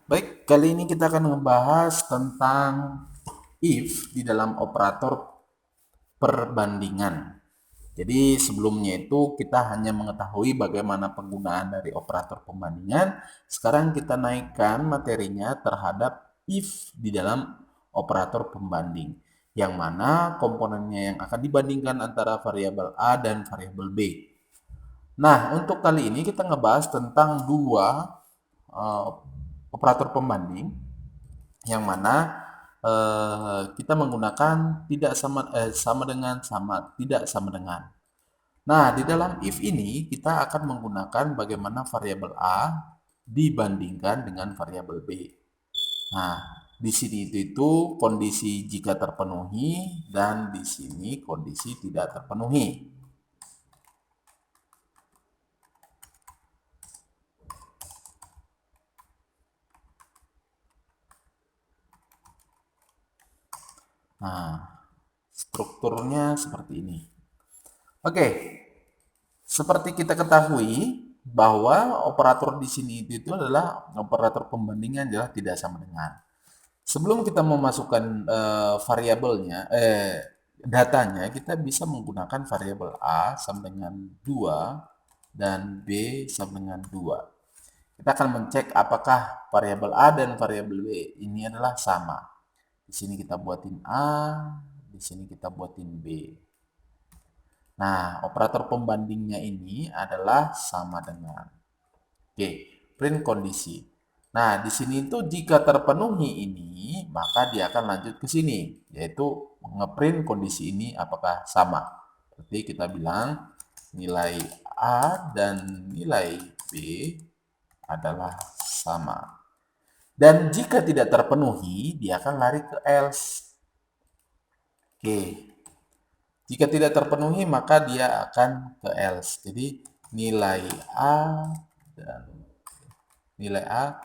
Baik, kali ini kita akan membahas tentang if di dalam operator perbandingan. Jadi sebelumnya itu kita hanya mengetahui bagaimana penggunaan dari operator pembandingan. Sekarang kita naikkan materinya terhadap if di dalam operator pembanding. Yang mana komponennya yang akan dibandingkan antara variabel A dan variabel B. Nah, untuk kali ini kita ngebahas tentang dua operator pembanding yang mana kita menggunakan tidak sama dengan sama tidak sama dengan. Nah, di dalam if ini kita akan menggunakan bagaimana variabel A dibandingkan dengan variabel B. Nah, di sini itu kondisi jika terpenuhi dan di sini kondisi tidak terpenuhi. Nah, strukturnya seperti ini. Oke, seperti kita ketahui bahwa operator di sini itu adalah operator pembandingan adalah tidak sama dengan. Sebelum kita memasukkan variabelnya, datanya, kita bisa menggunakan variabel A sama dengan 2 dan B sama dengan 2. Kita akan mencek apakah variabel A dan variabel B ini adalah sama. Di sini kita buatin A, di sini kita buatin B. Nah, operator pembandingnya ini adalah sama dengan. Oke, print kondisi. Nah, di sini itu jika terpenuhi ini, maka dia akan lanjut ke sini, yaitu ngeprint kondisi ini apakah sama. Berarti kita bilang nilai A dan nilai B adalah sama. Dan jika tidak terpenuhi, dia akan lari ke else. Oke, jika tidak terpenuhi, maka dia akan ke else. Jadi nilai A dan nilai A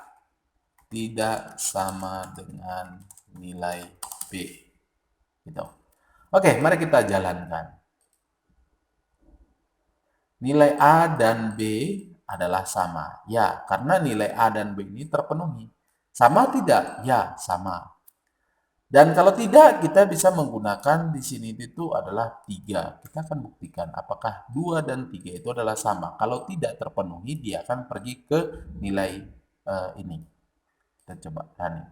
tidak sama dengan nilai B. Gitu. Oke, mari kita jalankan. Nilai A dan B adalah sama. Ya, karena nilai A dan B ini terpenuhi. Sama tidak? Ya, sama. Dan kalau tidak, kita bisa menggunakan di sini itu adalah 3. Kita akan buktikan apakah 2 dan 3 itu adalah sama. Kalau tidak terpenuhi, dia akan pergi ke nilai ini. Kita coba running.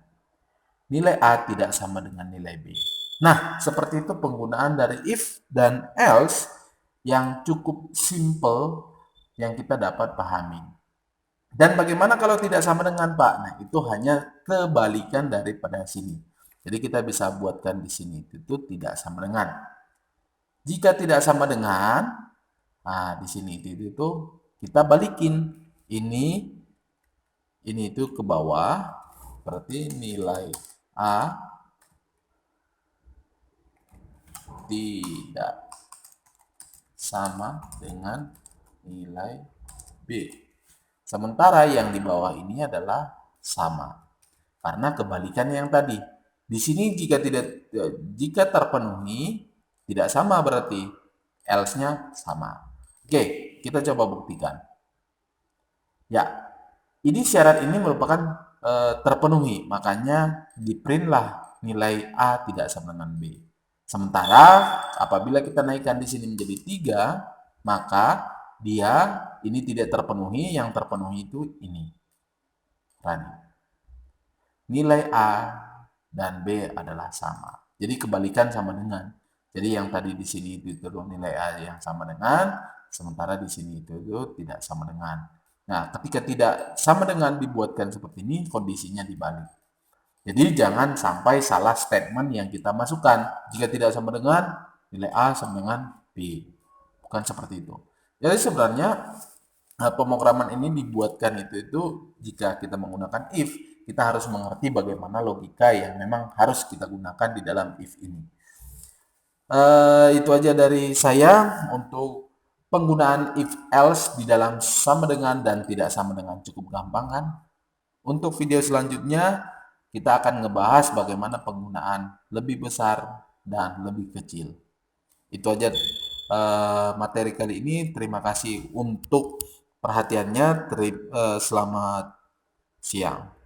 Nilai A tidak sama dengan nilai B. Nah, seperti itu penggunaan dari if dan else yang cukup simple yang kita dapat pahami. Dan bagaimana kalau tidak sama dengan Pak? Nah, itu hanya kebalikan daripada sini. Jadi kita bisa buatkan di sini itu tidak sama dengan. Jika tidak sama dengan, nah di sini itu kita balikin ini itu ke bawah, berarti nilai A tidak sama dengan nilai B. Sementara yang di bawah ini adalah sama. Karena kebalikannya yang tadi. Di sini jika terpenuhi tidak sama berarti else-nya sama. Oke, kita coba buktikan. Ya, ini syarat ini merupakan terpenuhi, makanya di printlah nilai A tidak sama dengan B. Sementara apabila kita naikkan di sini menjadi 3, maka dia ini tidak terpenuhi, yang terpenuhi itu ini. Nilai A dan B adalah sama. Jadi kebalikan sama dengan. Jadi yang tadi di sini itu nilai A yang sama dengan, sementara di sini itu tidak sama dengan. Nah, ketika tidak sama dengan dibuatkan seperti ini, kondisinya dibalik. Jadi jangan sampai salah statement yang kita masukkan. Jika tidak sama dengan, nilai A sama dengan B. Bukan seperti itu. Jadi sebenarnya pemrograman ini dibuatkan itu jika kita menggunakan if, kita harus mengerti bagaimana logika yang memang harus kita gunakan di dalam if ini. Itu aja dari saya untuk penggunaan if else di dalam sama dengan dan tidak sama dengan. Cukup gampang kan? Untuk video selanjutnya kita akan ngebahas bagaimana penggunaan lebih besar dan lebih kecil. Itu aja materi kali ini. Terima kasih untuk perhatiannya. Selamat siang.